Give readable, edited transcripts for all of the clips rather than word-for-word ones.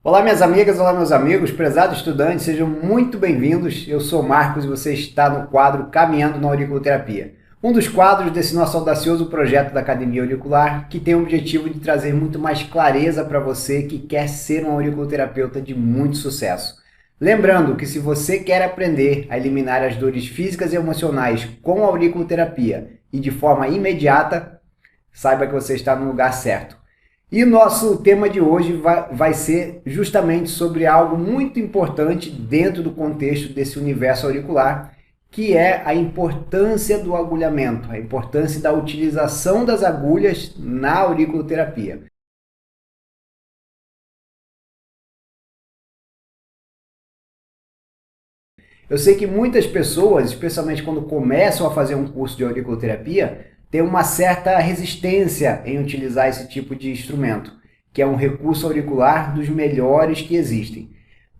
Olá, minhas amigas, olá, meus amigos, prezados estudantes, sejam muito bem-vindos. Eu sou Marcos e você está no quadro Caminhando na Auriculoterapia. Um dos quadros desse nosso audacioso projeto da Academia Auricular, que tem o objetivo de trazer muito mais clareza para você que quer ser um auriculoterapeuta de muito sucesso. Lembrando que se você quer aprender a eliminar as dores físicas e emocionais com a auriculoterapia e de forma imediata, saiba que você está no lugar certo. E nosso tema de hoje vai ser justamente sobre algo muito importante dentro do contexto desse universo auricular, que é a importância do agulhamento, a importância da utilização das agulhas na auriculoterapia. Eu sei que muitas pessoas, especialmente quando começam a fazer um curso de auriculoterapia, têm uma certa resistência em utilizar esse tipo de instrumento, que é um recurso auricular dos melhores que existem.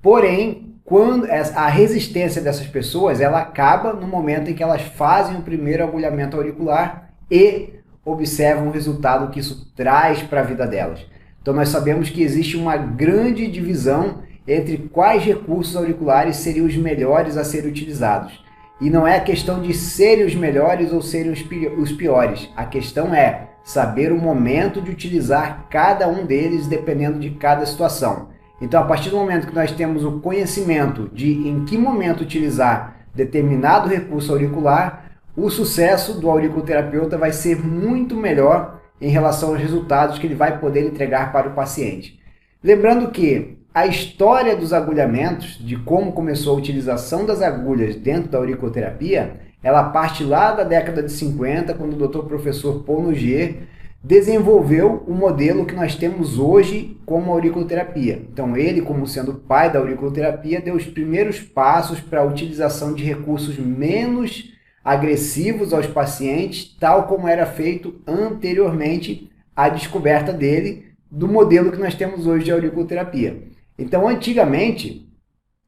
Porém, quando a resistência dessas pessoas, ela acaba no momento em que elas fazem o primeiro agulhamento auricular e observam o resultado que isso traz para a vida delas. Então nós sabemos que existe uma grande divisão entre quais recursos auriculares seriam os melhores a serem utilizados. E não é a questão de serem os melhores ou serem os piores. A questão é saber o momento de utilizar cada um deles dependendo de cada situação. Então, a partir do momento que nós temos o conhecimento de em que momento utilizar determinado recurso auricular, o sucesso do auriculoterapeuta vai ser muito melhor em relação aos resultados que ele vai poder entregar para o paciente. Lembrando que a história dos agulhamentos, de como começou a utilização das agulhas dentro da auriculoterapia, ela parte lá da década de 50, quando o Dr. Professor Paul Nogier desenvolveu o modelo que nós temos hoje como auriculoterapia. Então ele, como sendo o pai da auriculoterapia, deu os primeiros passos para a utilização de recursos menos agressivos aos pacientes, tal como era feito anteriormente à descoberta dele do modelo que nós temos hoje de auriculoterapia. Então, antigamente,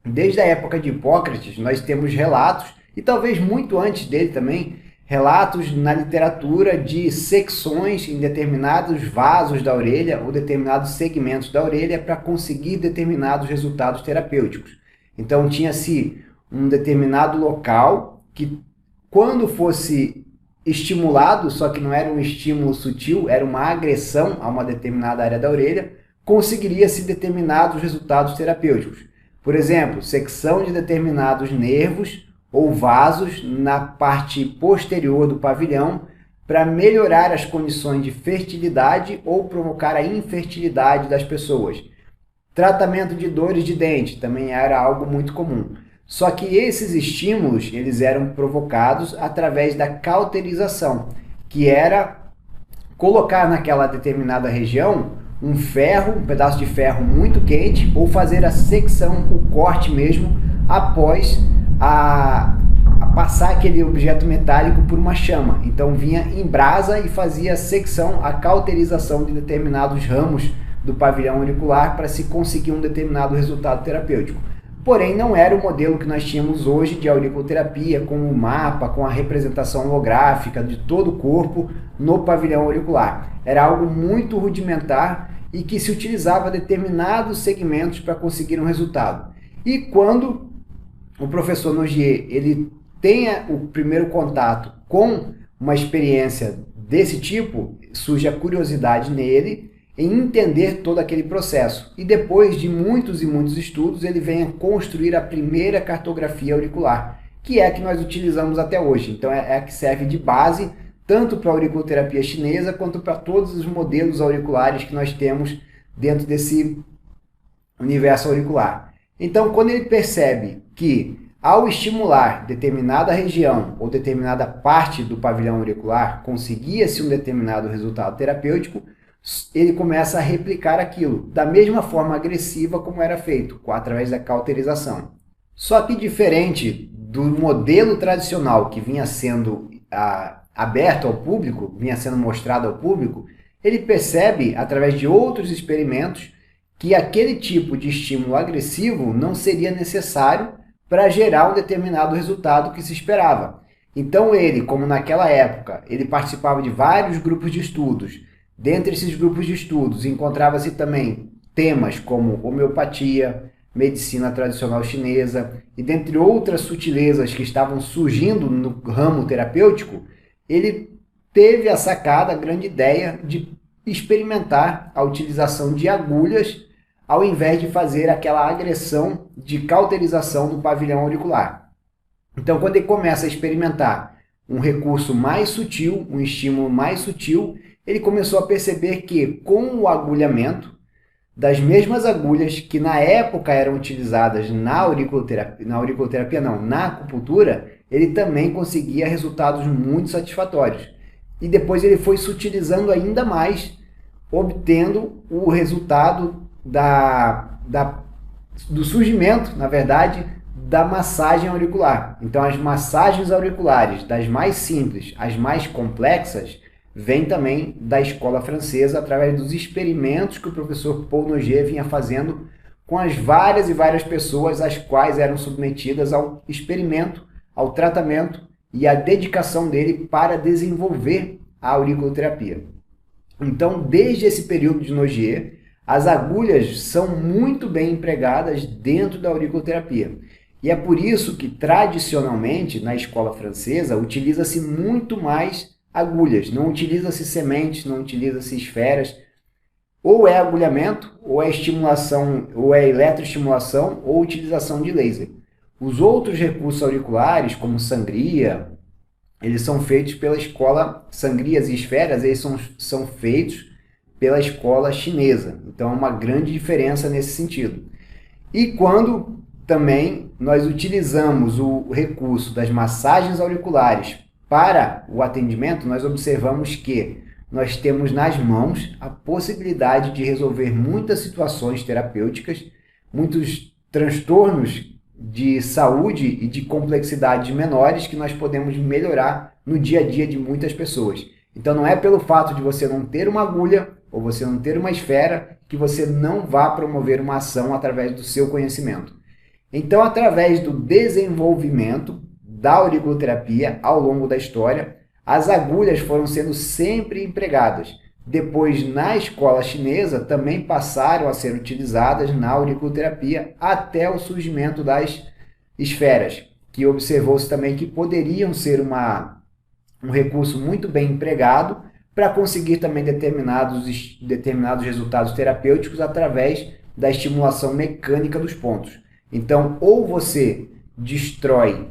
desde a época de Hipócrates, nós temos relatos, e talvez muito antes dele também, relatos na literatura de secções em determinados vasos da orelha ou determinados segmentos da orelha para conseguir determinados resultados terapêuticos. Então, tinha-se um determinado local que, quando fosse estimulado, só que não era um estímulo sutil, era uma agressão a uma determinada área da orelha, conseguiria-se determinados resultados terapêuticos. Por exemplo, secção de determinados nervos ou vasos na parte posterior do pavilhão para melhorar as condições de fertilidade ou provocar a infertilidade das pessoas. Tratamento de dores de dente também era algo muito comum. Só que esses estímulos eles eram provocados através da cauterização, que era colocar naquela determinada região um ferro, um pedaço de ferro muito quente, ou fazer a secção, o corte mesmo, após a passar aquele objeto metálico por uma chama. Então vinha em brasa e fazia a secção, a cauterização de determinados ramos do pavilhão auricular para se conseguir um determinado resultado terapêutico. Porém, não era o modelo que nós tínhamos hoje de auriculoterapia, com o mapa, com a representação holográfica de todo o corpo no pavilhão auricular. Era algo muito rudimentar e que se utilizava determinados segmentos para conseguir um resultado. E quando o professor Nogier ele tenha o primeiro contato com uma experiência desse tipo, surge a curiosidade nele em entender todo aquele processo. E depois de muitos e muitos estudos, ele vem a construir a primeira cartografia auricular, que é a que nós utilizamos até hoje. Então é a que serve de base tanto para a auriculoterapia chinesa quanto para todos os modelos auriculares que nós temos dentro desse universo auricular. Então, quando ele percebe que ao estimular determinada região ou determinada parte do pavilhão auricular, conseguia-se um determinado resultado terapêutico, ele começa a replicar aquilo da mesma forma agressiva como era feito, através da cauterização. Só que diferente do modelo tradicional que vinha sendo aberto ao público, vinha sendo mostrado ao público, ele percebe, através de outros experimentos, que aquele tipo de estímulo agressivo não seria necessário para gerar um determinado resultado que se esperava. Então ele, como naquela época, ele participava de vários grupos de estudos. Dentre esses grupos de estudos, encontrava-se também temas como homeopatia, medicina tradicional chinesa e dentre outras sutilezas que estavam surgindo no ramo terapêutico, ele teve a sacada, a grande ideia de experimentar a utilização de agulhas ao invés de fazer aquela agressão de cauterização do pavilhão auricular. Então, quando ele começa a experimentar um recurso mais sutil, um estímulo mais sutil, ele começou a perceber que com o agulhamento, das mesmas agulhas que na época eram utilizadas na auriculoterapia não, na acupuntura, ele também conseguia resultados muito satisfatórios. E depois ele foi se utilizando ainda mais, obtendo o resultado do surgimento, na verdade, da massagem auricular. Então as massagens auriculares, das mais simples às mais complexas, vem também da escola francesa, através dos experimentos que o professor Paul Noguet vinha fazendo com as várias e várias pessoas às quais eram submetidas ao experimento, ao tratamento e à dedicação dele para desenvolver a auriculoterapia. Então, desde esse período de Noguet, as agulhas são muito bem empregadas dentro da auriculoterapia. E é por isso que, tradicionalmente, na escola francesa, utiliza-se muito mais agulhas, não utiliza-se sementes, não utiliza-se esferas, ou é agulhamento, ou é estimulação, ou é eletroestimulação, ou utilização de laser. Os outros recursos auriculares, como sangria, eles são feitos pela escola, sangrias e esferas, eles são feitos pela escola chinesa. Então é uma grande diferença nesse sentido. E quando também nós utilizamos o recurso das massagens auriculares para o atendimento, nós observamos que nós temos nas mãos a possibilidade de resolver muitas situações terapêuticas, muitos transtornos de saúde e de complexidades menores que nós podemos melhorar no dia a dia de muitas pessoas. Então não é pelo fato de você não ter uma agulha ou você não ter uma esfera que você não vá promover uma ação através do seu conhecimento. Então, através do desenvolvimento da auriculoterapia ao longo da história, as agulhas foram sendo sempre empregadas. Depois, na escola chinesa, também passaram a ser utilizadas na auriculoterapia até o surgimento das esferas, que observou-se também que poderiam ser um recurso muito bem empregado para conseguir também determinados resultados terapêuticos através da estimulação mecânica dos pontos. Então, ou você destrói,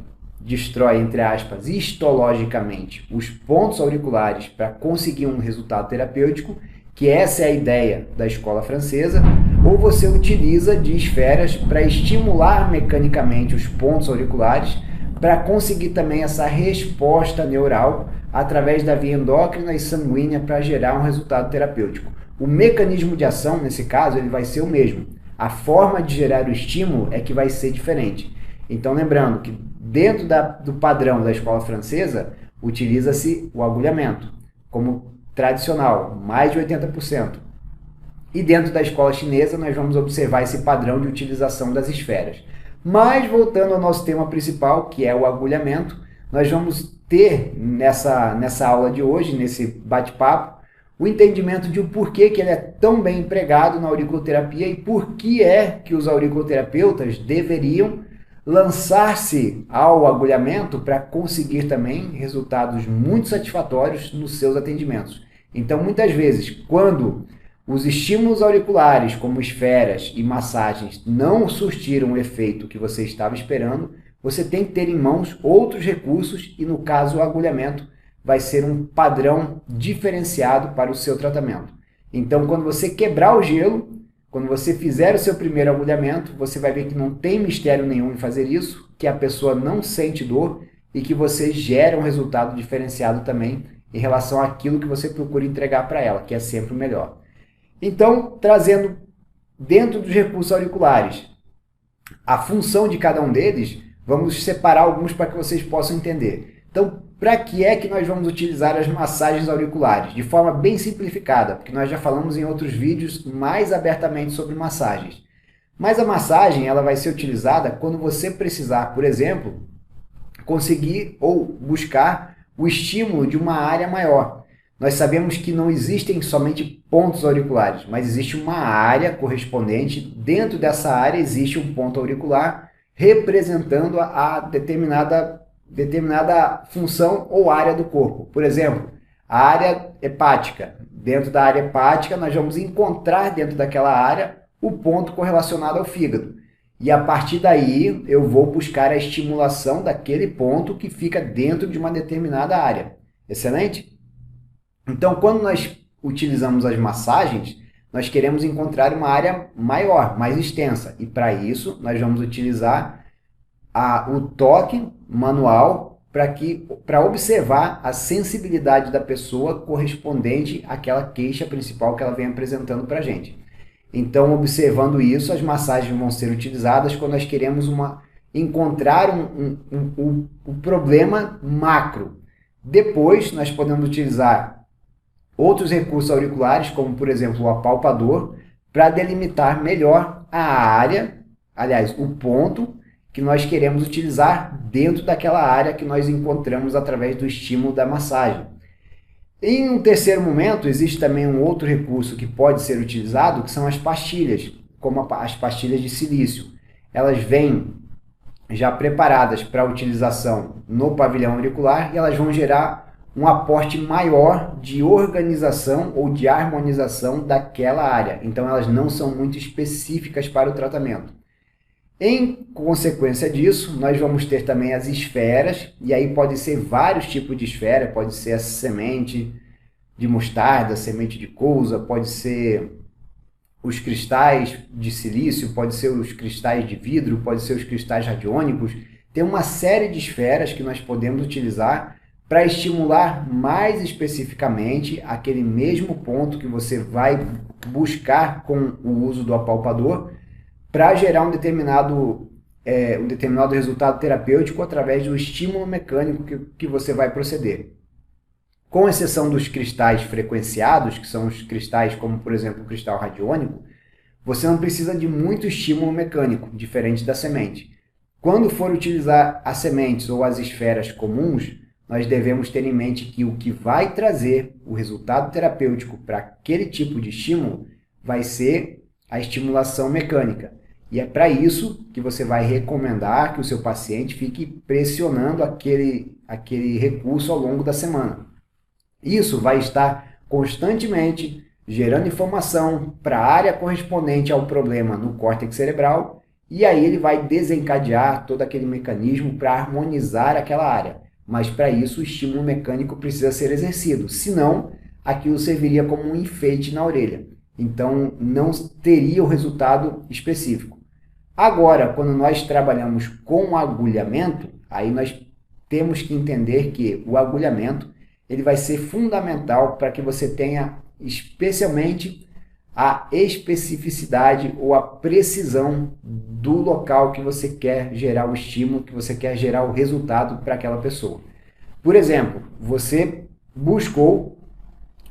entre aspas, histologicamente os pontos auriculares para conseguir um resultado terapêutico, que essa é a ideia da escola francesa, ou você utiliza de esferas para estimular mecanicamente os pontos auriculares para conseguir também essa resposta neural através da via endócrina e sanguínea para gerar um resultado terapêutico. O mecanismo de ação, nesse caso, ele vai ser o mesmo. A forma de gerar o estímulo é que vai ser diferente. Então, lembrando que dentro do padrão da escola francesa, utiliza-se o agulhamento como tradicional, mais de 80%. E dentro da escola chinesa, nós vamos observar esse padrão de utilização das esferas. Mas, voltando ao nosso tema principal, que é o agulhamento, nós vamos ter nessa aula de hoje, nesse bate-papo, o entendimento de o porquê que ele é tão bem empregado na auriculoterapia e por que é que os auriculoterapeutas deveriam lançar-se ao agulhamento para conseguir também resultados muito satisfatórios nos seus atendimentos. Então, muitas vezes, quando os estímulos auriculares, como esferas e massagens, não surtiram o efeito que você estava esperando, você tem que ter em mãos outros recursos e, no caso, o agulhamento vai ser um padrão diferenciado para o seu tratamento. Então, quando você quebrar o gelo, quando você fizer o seu primeiro agulhamento, você vai ver que não tem mistério nenhum em fazer isso, que a pessoa não sente dor e que você gera um resultado diferenciado também em relação àquilo que você procura entregar para ela, que é sempre o melhor. Então, trazendo dentro dos recursos auriculares a função de cada um deles, vamos separar alguns para que vocês possam entender. Então, para que é que nós vamos utilizar as massagens auriculares? De forma bem simplificada, porque nós já falamos em outros vídeos mais abertamente sobre massagens. Mas a massagem ela vai ser utilizada quando você precisar, por exemplo, conseguir ou buscar o estímulo de uma área maior. nós sabemos que não existem somente pontos auriculares, mas existe uma área correspondente. Dentro dessa área existe um ponto auricular representando a determinada função ou área do corpo. Por exemplo, a área hepática. Dentro da área hepática, nós vamos encontrar dentro daquela área o ponto correlacionado ao fígado. E a partir daí, eu vou buscar a estimulação daquele ponto que fica dentro de uma determinada área. Excelente? Então, quando nós utilizamos as massagens, nós queremos encontrar uma área maior, mais extensa. E para isso, nós vamos utilizar o toque manual para observar a sensibilidade da pessoa correspondente àquela queixa principal que ela vem apresentando para a gente. Então, observando isso, as massagens vão ser utilizadas quando nós queremos encontrar um problema macro. Depois, nós podemos utilizar outros recursos auriculares, como, por exemplo, o apalpador, para delimitar melhor a área, aliás, o ponto que nós queremos utilizar dentro daquela área que nós encontramos através do estímulo da massagem. Em um terceiro momento, existe também um outro recurso que pode ser utilizado, que são as pastilhas, como as pastilhas de silício. Elas vêm já preparadas para utilização no pavilhão auricular e elas vão gerar um aporte maior de organização ou de harmonização daquela área. Então, elas não são muito específicas para o tratamento. Em consequência disso, nós vamos ter também as esferas, e aí pode ser vários tipos de esfera, pode ser a semente de mostarda, semente de couza, pode ser os cristais de silício, pode ser os cristais de vidro, pode ser os cristais radiônicos. Tem uma série de esferas que nós podemos utilizar para estimular mais especificamente aquele mesmo ponto que você vai buscar com o uso do apalpador, para gerar um determinado resultado terapêutico através do estímulo mecânico que você vai proceder. Com exceção dos cristais frequenciados, que são os cristais como, por exemplo, o cristal radiônico, você não precisa de muito estímulo mecânico, diferente da semente. Quando for utilizar as sementes ou as esferas comuns, nós devemos ter em mente que o que vai trazer o resultado terapêutico para aquele tipo de estímulo vai ser a estimulação mecânica. E é para isso que você vai recomendar que o seu paciente fique pressionando aquele recurso ao longo da semana. Isso vai estar constantemente gerando informação para a área correspondente ao problema no córtex cerebral, e aí ele vai desencadear todo aquele mecanismo para harmonizar aquela área. Mas para isso o estímulo mecânico precisa ser exercido, senão aquilo serviria como um enfeite na orelha. Então não teria o resultado específico. Agora, quando nós trabalhamos com agulhamento, aí nós temos que entender que o agulhamento ele vai ser fundamental para que você tenha especialmente a especificidade ou a precisão do local que você quer gerar o estímulo, que você quer gerar o resultado para aquela pessoa. Por exemplo, você buscou,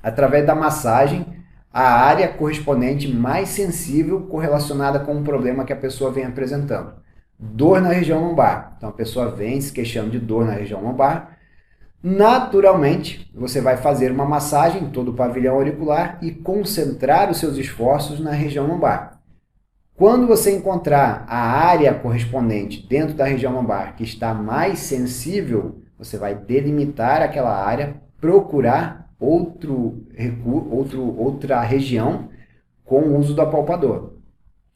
através da massagem, a área correspondente mais sensível correlacionada com o problema que a pessoa vem apresentando. Dor na região lombar. Então a pessoa vem se queixando de dor na região lombar. Naturalmente, você vai fazer uma massagem em todo o pavilhão auricular e concentrar os seus esforços na região lombar. Quando você encontrar a área correspondente dentro da região lombar que está mais sensível, você vai delimitar aquela área, procurar outra região com o uso do apalpador.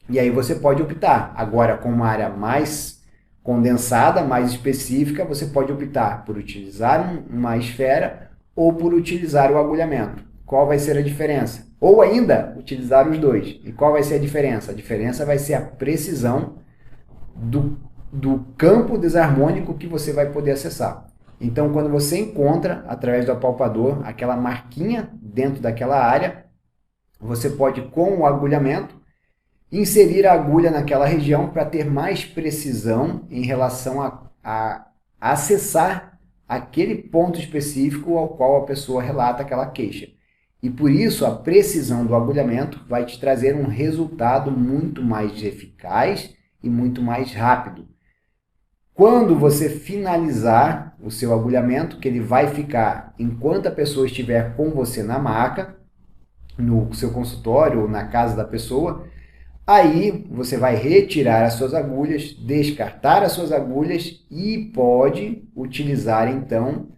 E aí você pode optar. Agora, com uma área mais condensada, mais específica, você pode optar por utilizar uma esfera ou por utilizar o agulhamento. Qual vai ser a diferença? Ou ainda, utilizar os dois. E qual vai ser a diferença? A diferença vai ser a precisão do campo desarmônico que você vai poder acessar. Então, quando você encontra, através do apalpador, aquela marquinha dentro daquela área, você pode, com o agulhamento, inserir a agulha naquela região para ter mais precisão em relação a acessar aquele ponto específico ao qual a pessoa relata aquela queixa. E por isso, a precisão do agulhamento vai te trazer um resultado muito mais eficaz e muito mais rápido. Quando você finalizar o seu agulhamento, que ele vai ficar enquanto a pessoa estiver com você na maca, no seu consultório ou na casa da pessoa, aí você vai retirar as suas agulhas, descartar as suas agulhas e pode utilizar então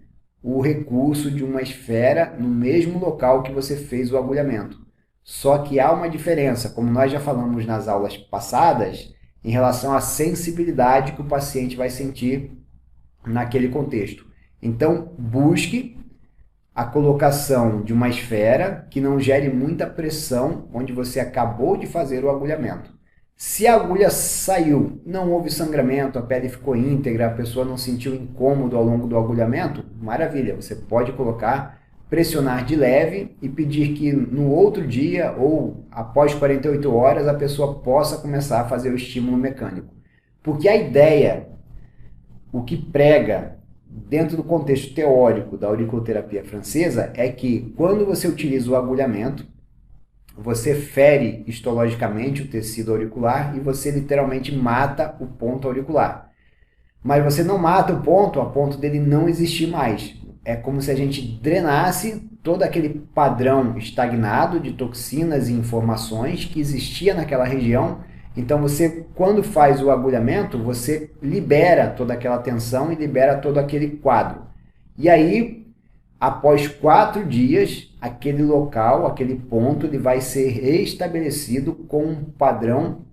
o recurso de uma esfera no mesmo local que você fez o agulhamento. Só que há uma diferença, como nós já falamos nas aulas passadas, em relação à sensibilidade que o paciente vai sentir naquele contexto. Então, busque a colocação de uma esfera que não gere muita pressão onde você acabou de fazer o agulhamento. Se a agulha saiu, não houve sangramento, a pele ficou íntegra, a pessoa não sentiu incômodo ao longo do agulhamento, maravilha, você pode colocar, pressionar de leve e pedir que no outro dia ou após 48 horas a pessoa possa começar a fazer o estímulo mecânico. Porque a ideia, o que prega dentro do contexto teórico da auriculoterapia francesa é que quando você utiliza o agulhamento, você fere histologicamente o tecido auricular e você literalmente mata o ponto auricular. Mas você não mata o ponto a ponto dele não existir mais. É como se a gente drenasse todo aquele padrão estagnado de toxinas e informações que existia naquela região. Então você, quando faz o agulhamento, você libera toda aquela tensão e libera todo aquele quadro. E aí, após 4 dias, aquele local, aquele ponto, ele vai ser restabelecido com um padrão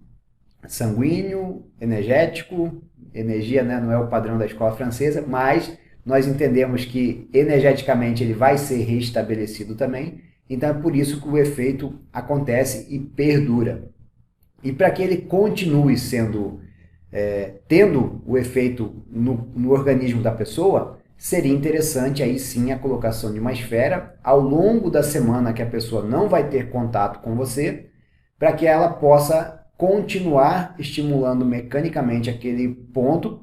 sanguíneo, energético. Energia, né, não é o padrão da escola francesa, mas nós entendemos que energeticamente ele vai ser restabelecido também. Então é por isso que o efeito acontece e perdura. E para que ele continue sendo, tendo o efeito no organismo da pessoa, seria interessante aí sim a colocação de uma esfera ao longo da semana que a pessoa não vai ter contato com você, para que ela possa continuar estimulando mecanicamente aquele ponto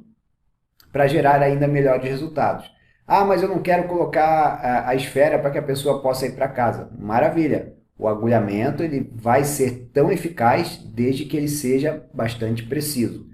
para gerar ainda melhores resultados. Ah, mas eu não quero colocar a esfera para que a pessoa possa ir para casa. Maravilha! O agulhamento ele vai ser tão eficaz desde que ele seja bastante preciso.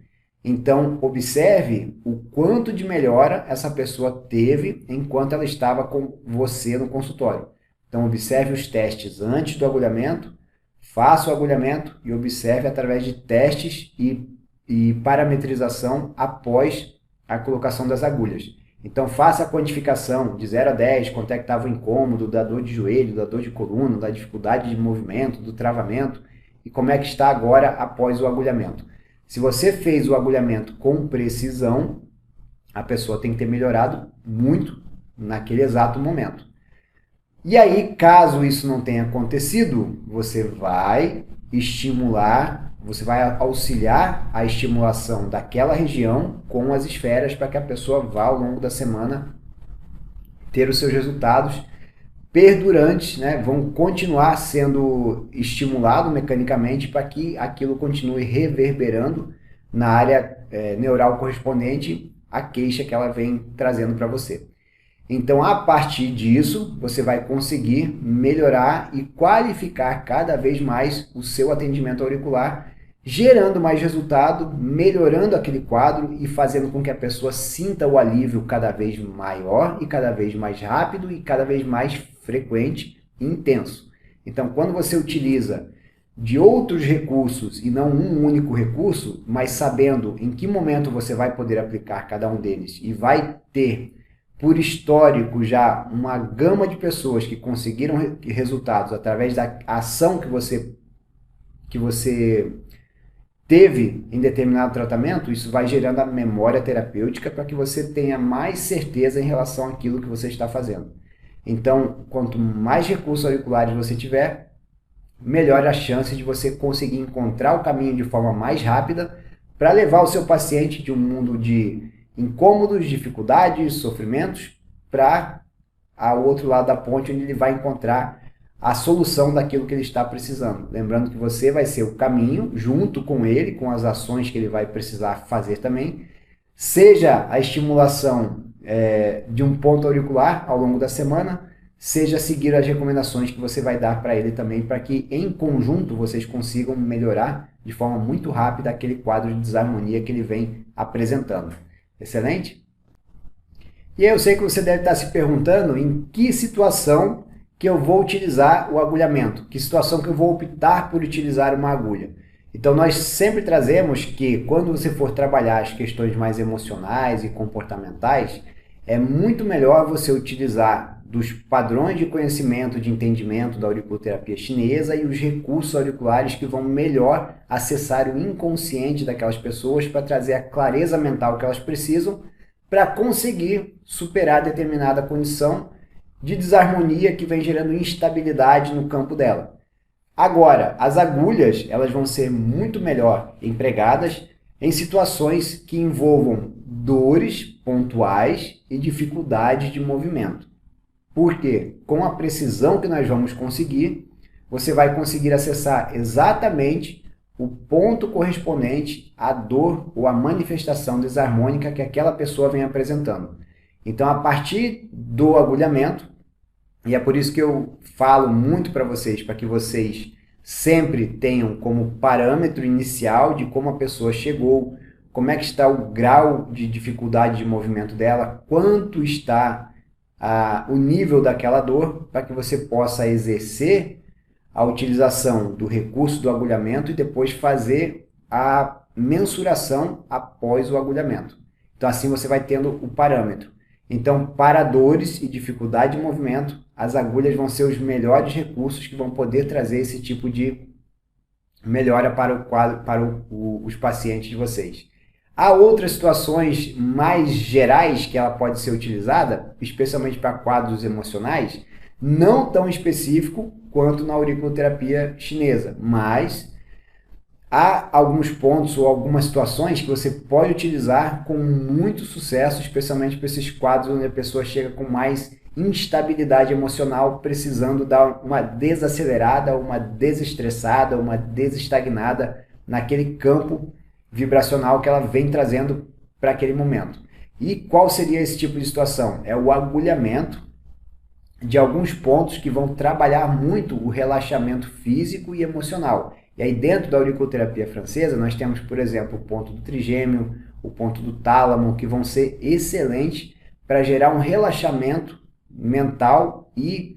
Então, observe o quanto de melhora essa pessoa teve enquanto ela estava com você no consultório. Então, observe os testes antes do agulhamento, faça o agulhamento e observe através de testes e parametrização após a colocação das agulhas. Então, faça a quantificação de 0 a 10, quanto é que estava o incômodo, da dor de joelho, da dor de coluna, da dificuldade de movimento, do travamento, e como é que está agora após o agulhamento. Se você fez o agulhamento com precisão, a pessoa tem que ter melhorado muito naquele exato momento. E aí, caso isso não tenha acontecido, você vai estimular, você vai auxiliar a estimulação daquela região com as esferas para que a pessoa vá ao longo da semana ter os seus resultados perdurantes, né? Vão continuar sendo estimulado mecanicamente para que aquilo continue reverberando na área neural correspondente à queixa que ela vem trazendo para você. Então, a partir disso, você vai conseguir melhorar e qualificar cada vez mais o seu atendimento auricular, gerando mais resultado, melhorando aquele quadro e fazendo com que a pessoa sinta o alívio cada vez maior e cada vez mais rápido e cada vez mais frequente e intenso. Então, quando você utiliza de outros recursos e não um único recurso, mas sabendo em que momento você vai poder aplicar cada um deles e vai ter por histórico já uma gama de pessoas que conseguiram resultados através da ação que você teve em determinado tratamento, isso vai gerando a memória terapêutica para que você tenha mais certeza em relação àquilo que você está fazendo. Então, quanto mais recursos auriculares você tiver, melhor a chance de você conseguir encontrar o caminho de forma mais rápida para levar o seu paciente de um mundo de incômodos, dificuldades, sofrimentos, para o outro lado da ponte, onde ele vai encontrar a solução daquilo que ele está precisando. Lembrando que você vai ser o caminho, junto com ele, com as ações que ele vai precisar fazer também, seja a estimulação de um ponto auricular ao longo da semana, seja seguir as recomendações que você vai dar para ele também, para que em conjunto vocês consigam melhorar de forma muito rápida aquele quadro de desarmonia que ele vem apresentando. Excelente? E aí eu sei que você deve estar se perguntando em que situação que eu vou utilizar o agulhamento, que situação que eu vou optar por utilizar uma agulha. Então nós sempre trazemos que quando você for trabalhar as questões mais emocionais e comportamentais, é muito melhor você utilizar dos padrões de conhecimento, de entendimento da auriculoterapia chinesa e os recursos auriculares que vão melhor acessar o inconsciente daquelas pessoas para trazer a clareza mental que elas precisam para conseguir superar determinada condição de desarmonia que vem gerando instabilidade no campo dela. Agora, as agulhas elas vão ser muito melhor empregadas em situações que envolvam dores pontuais e dificuldades de movimento. Porque com a precisão que nós vamos conseguir, você vai conseguir acessar exatamente o ponto correspondente à dor ou à manifestação desarmônica que aquela pessoa vem apresentando. Então, a partir do agulhamento, e é por isso que eu falo muito para vocês, para que vocês sempre tenham como parâmetro inicial de como a pessoa chegou, como é que está o grau de dificuldade de movimento dela, quanto está o nível daquela dor, para que você possa exercer a utilização do recurso do agulhamento e depois fazer a mensuração após o agulhamento. Então assim você vai tendo o parâmetro. Então, para dores e dificuldade de movimento, as agulhas vão ser os melhores recursos que vão poder trazer esse tipo de melhora para o quadro, para os pacientes de vocês. Há outras situações mais gerais que ela pode ser utilizada, especialmente para quadros emocionais, não tão específico quanto na auriculoterapia chinesa, mas há alguns pontos ou algumas situações que você pode utilizar com muito sucesso, especialmente para esses quadros onde a pessoa chega com mais instabilidade emocional, precisando dar uma desacelerada, uma desestressada, uma desestagnada naquele campo vibracional que ela vem trazendo para aquele momento. E qual seria esse tipo de situação? É o agulhamento de alguns pontos que vão trabalhar muito o relaxamento físico e emocional. E aí dentro da auriculoterapia francesa nós temos, por exemplo, o ponto do trigêmeo, o ponto do tálamo, que vão ser excelentes para gerar um relaxamento mental e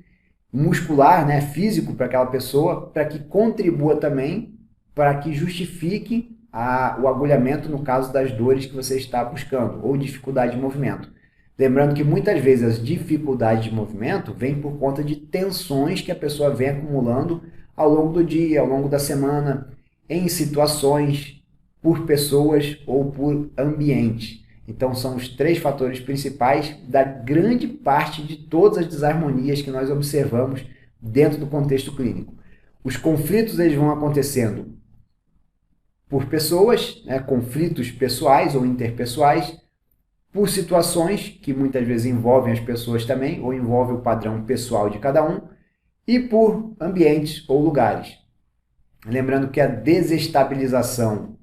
muscular, né, físico para aquela pessoa, para que contribua também para que justifique o agulhamento no caso das dores que você está buscando, ou dificuldade de movimento. Lembrando que muitas vezes as dificuldades de movimento vêm por conta de tensões que a pessoa vem acumulando ao longo do dia, ao longo da semana, em situações, por pessoas ou por ambiente. Então são os três fatores principais da grande parte de todas as desarmonias que nós observamos dentro do contexto clínico. Os conflitos eles vão acontecendo por pessoas, né, conflitos pessoais ou interpessoais, por situações que muitas vezes envolvem as pessoas também, ou envolvem o padrão pessoal de cada um, e por ambientes ou lugares. Lembrando que a desestabilização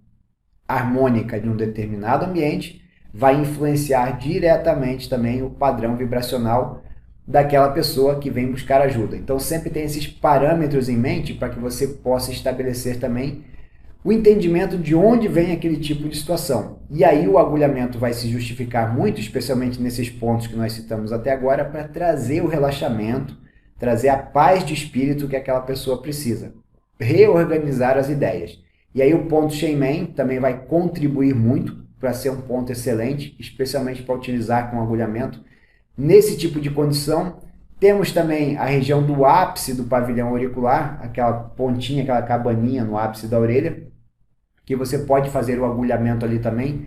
harmônica de um determinado ambiente vai influenciar diretamente também o padrão vibracional daquela pessoa que vem buscar ajuda. Então sempre tem esses parâmetros em mente para que você possa estabelecer também o entendimento de onde vem aquele tipo de situação. E aí o agulhamento vai se justificar muito, especialmente nesses pontos que nós citamos até agora, para trazer o relaxamento, trazer a paz de espírito que aquela pessoa precisa, reorganizar as ideias. E aí o ponto Shenmen também vai contribuir muito para ser um ponto excelente, especialmente para utilizar com agulhamento. Nesse tipo de condição, temos também a região do ápice do pavilhão auricular, aquela pontinha, aquela cabaninha no ápice da orelha, que você pode fazer o agulhamento ali também.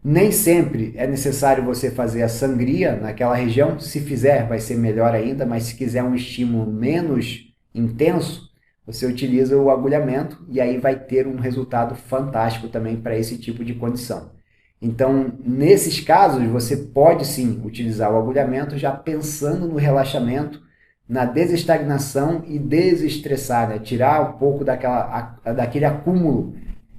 Nem sempre é necessário você fazer a sangria naquela região. Se fizer, vai ser melhor ainda, mas se quiser um estímulo menos intenso, você utiliza o agulhamento e aí vai ter um resultado fantástico também para esse tipo de condição. Então, nesses casos, você pode sim utilizar o agulhamento já pensando no relaxamento, na desestagnação e desestressar, né? Tirar um pouco daquele acúmulo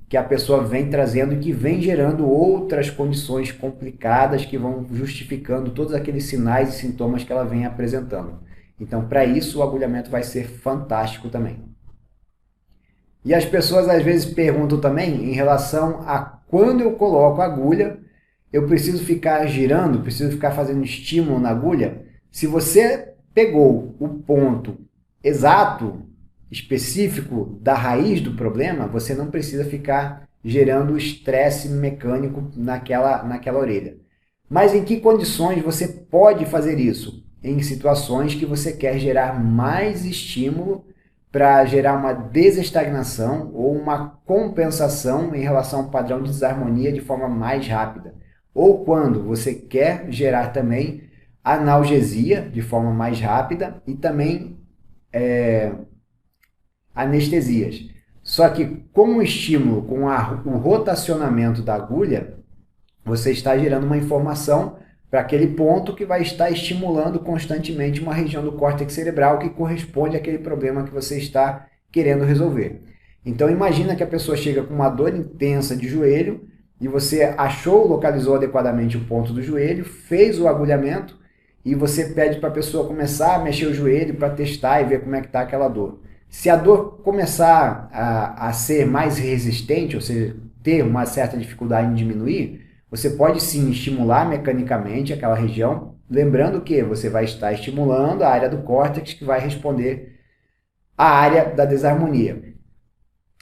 que a pessoa vem trazendo e que vem gerando outras condições complicadas que vão justificando todos aqueles sinais e sintomas que ela vem apresentando. Então, para isso, o agulhamento vai ser fantástico também. E as pessoas às vezes perguntam também em relação a quando eu coloco a agulha eu preciso ficar girando, preciso ficar fazendo estímulo na agulha? Se você pegou o ponto exato, específico da raiz do problema, você não precisa ficar gerando estresse mecânico naquela orelha. Mas em que condições você pode fazer isso? Em situações que você quer gerar mais estímulo para gerar uma desestagnação ou uma compensação em relação ao padrão de desarmonia de forma mais rápida. Ou quando você quer gerar também analgesia de forma mais rápida e também anestesias. Só que com o estímulo, com o rotacionamento da agulha, você está gerando uma informação para aquele ponto que vai estar estimulando constantemente uma região do córtex cerebral que corresponde àquele problema que você está querendo resolver. Então imagina que a pessoa chega com uma dor intensa de joelho e você achou, localizou adequadamente o ponto do joelho, fez o agulhamento e você pede para a pessoa começar a mexer o joelho para testar e ver como é que está aquela dor. Se a dor começar a ser mais resistente, ou seja, ter uma certa dificuldade em diminuir, você pode sim estimular mecanicamente aquela região, lembrando que você vai estar estimulando a área do córtex que vai responder à área da desarmonia.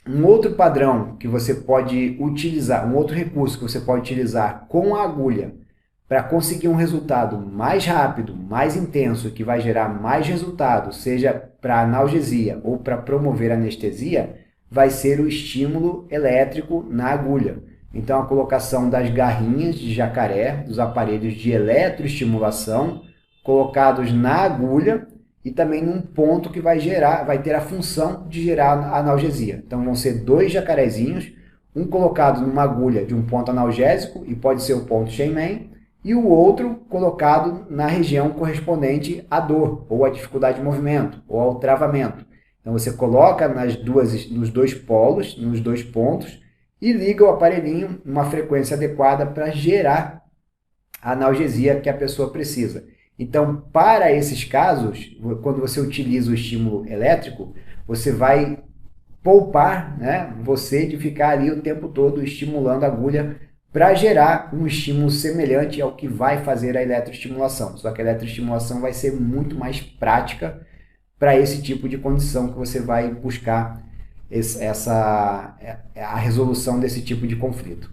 Um outro padrão que você pode utilizar, um outro recurso que você pode utilizar com a agulha para conseguir um resultado mais rápido, mais intenso, que vai gerar mais resultado, seja para analgesia ou para promover anestesia, vai ser o estímulo elétrico na agulha. Então, a colocação das garrinhas de jacaré, dos aparelhos de eletroestimulação, colocados na agulha e também num ponto que vai ter a função de gerar analgesia. Então, vão ser 2 jacarezinhos, um colocado numa agulha de um ponto analgésico, e pode ser o ponto Shenman, e o outro colocado na região correspondente à dor, ou à dificuldade de movimento, ou ao travamento. Então, você coloca nos dois polos, nos 2 pontos, e liga o aparelhinho numa frequência adequada para gerar a analgesia que a pessoa precisa. Então, para esses casos, quando você utiliza o estímulo elétrico, você vai poupar, né, você de ficar ali o tempo todo estimulando a agulha para gerar um estímulo semelhante ao que vai fazer a eletroestimulação. Só que a eletroestimulação vai ser muito mais prática para esse tipo de condição que você vai buscar a resolução desse tipo de conflito.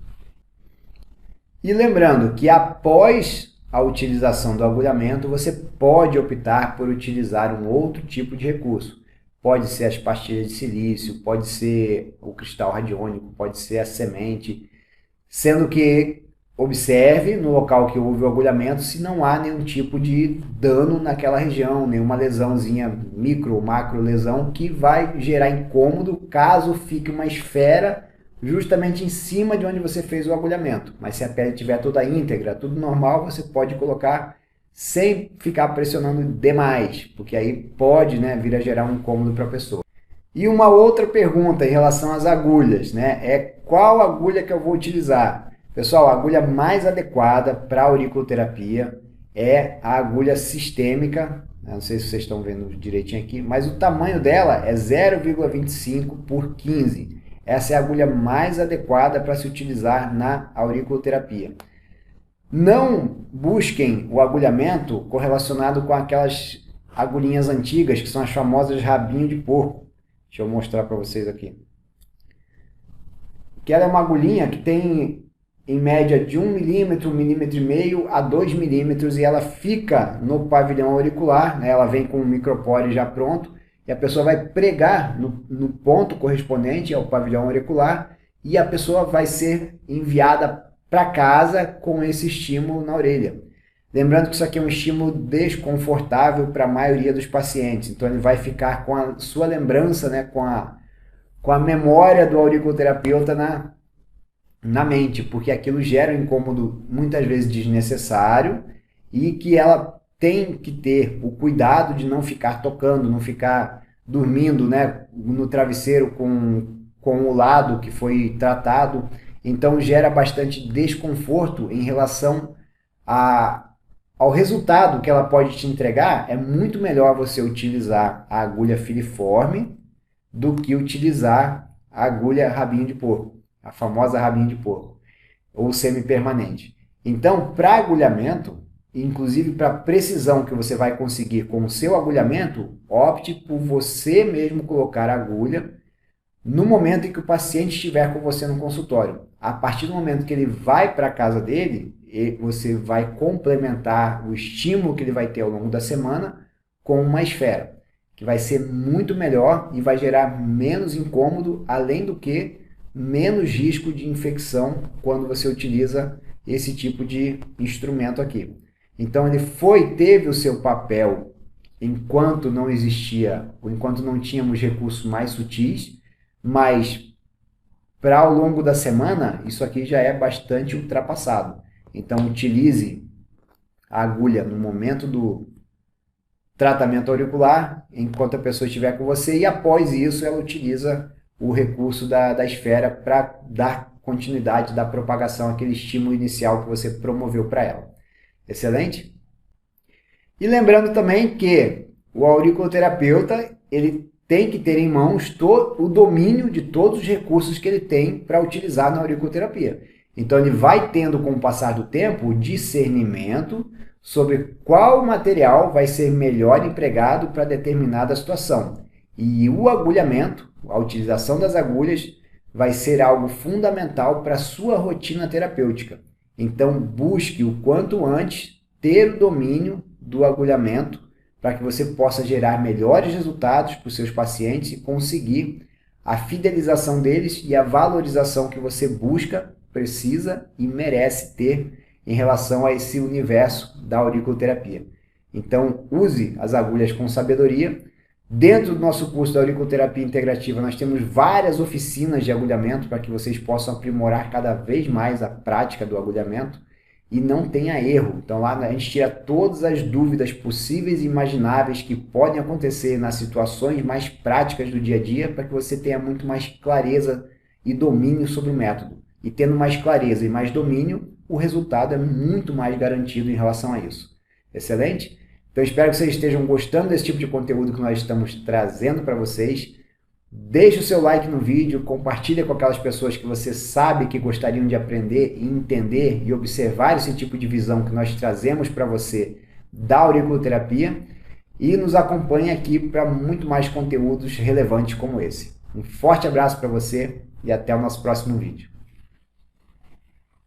E lembrando que após a utilização do agulhamento, você pode optar por utilizar um outro tipo de recurso. Pode ser as pastilhas de silício, pode ser o cristal radiônico, pode ser a semente, sendo que observe no local que houve o agulhamento se não há nenhum tipo de dano naquela região, nenhuma lesãozinha, micro ou macro lesão, que vai gerar incômodo caso fique uma esfera justamente em cima de onde você fez o agulhamento. Mas se a pele estiver toda íntegra, tudo normal, você pode colocar sem ficar pressionando demais, porque aí pode, né, vir a gerar um incômodo para a pessoa. E uma outra pergunta em relação às agulhas, né, é qual agulha que eu vou utilizar? Pessoal, a agulha mais adequada para auriculoterapia é a agulha sistêmica. Não sei se vocês estão vendo direitinho aqui, mas o tamanho dela é 0,25 por 15. Essa é a agulha mais adequada para se utilizar na auriculoterapia. Não busquem o agulhamento correlacionado com aquelas agulhinhas antigas, que são as famosas rabinho de porco. Deixa eu mostrar para vocês aqui. Que ela é uma agulhinha que tem em média de 1 milímetro, 1,5 milímetro a 2 milímetros, e ela fica no pavilhão auricular, né? Ela vem com um micropore já pronto, e a pessoa vai pregar no ponto correspondente ao pavilhão auricular, e a pessoa vai ser enviada para casa com esse estímulo na orelha. Lembrando que isso aqui é um estímulo desconfortável para a maioria dos pacientes, então ele vai ficar com a sua lembrança, né? com a memória do auriculoterapeuta na mente, porque aquilo gera um incômodo muitas vezes desnecessário e que ela tem que ter o cuidado de não ficar tocando, não ficar dormindo, né, no travesseiro com o lado que foi tratado. Então gera bastante desconforto em relação ao resultado que ela pode te entregar. É muito melhor você utilizar a agulha filiforme do que utilizar a agulha rabinho de porco, a famosa rabinho de porco, ou semi-permanente. Então, para agulhamento, inclusive para precisão que você vai conseguir com o seu agulhamento, opte por você mesmo colocar a agulha no momento em que o paciente estiver com você no consultório. A partir do momento que ele vai para a casa dele, você vai complementar o estímulo que ele vai ter ao longo da semana com uma esfera, que vai ser muito melhor e vai gerar menos incômodo, além do que menos risco de infecção quando você utiliza esse tipo de instrumento aqui. Então ele teve o seu papel enquanto não existia, ou enquanto não tínhamos recursos mais sutis, mas para ao longo da semana, isso aqui já é bastante ultrapassado. Então utilize a agulha no momento do tratamento auricular, enquanto a pessoa estiver com você, e após isso ela utiliza o recurso da esfera para dar continuidade da propagação, aquele estímulo inicial que você promoveu para ela. Excelente? E lembrando também que o auriculoterapeuta, ele tem que ter em mãos o domínio de todos os recursos que ele tem para utilizar na auriculoterapia. Então ele vai tendo, com o passar do tempo, o discernimento sobre qual material vai ser melhor empregado para determinada situação. E o agulhamento, a utilização das agulhas, vai ser algo fundamental para a sua rotina terapêutica. Então busque o quanto antes ter o domínio do agulhamento para que você possa gerar melhores resultados para os seus pacientes e conseguir a fidelização deles e a valorização que você busca, precisa e merece ter em relação a esse universo da auriculoterapia. Então, use as agulhas com sabedoria. Dentro do nosso curso da auriculoterapia integrativa, nós temos várias oficinas de agulhamento para que vocês possam aprimorar cada vez mais a prática do agulhamento e não tenha erro. Então lá a gente tira todas as dúvidas possíveis e imagináveis que podem acontecer nas situações mais práticas do dia a dia para que você tenha muito mais clareza e domínio sobre o método. E tendo mais clareza e mais domínio, o resultado é muito mais garantido em relação a isso. Excelente? Então espero que vocês estejam gostando desse tipo de conteúdo que nós estamos trazendo para vocês. Deixe o seu like no vídeo, compartilhe com aquelas pessoas que você sabe que gostariam de aprender e entender e observar esse tipo de visão que nós trazemos para você da auriculoterapia e nos acompanhe aqui para muito mais conteúdos relevantes como esse. Um forte abraço para você e até o nosso próximo vídeo.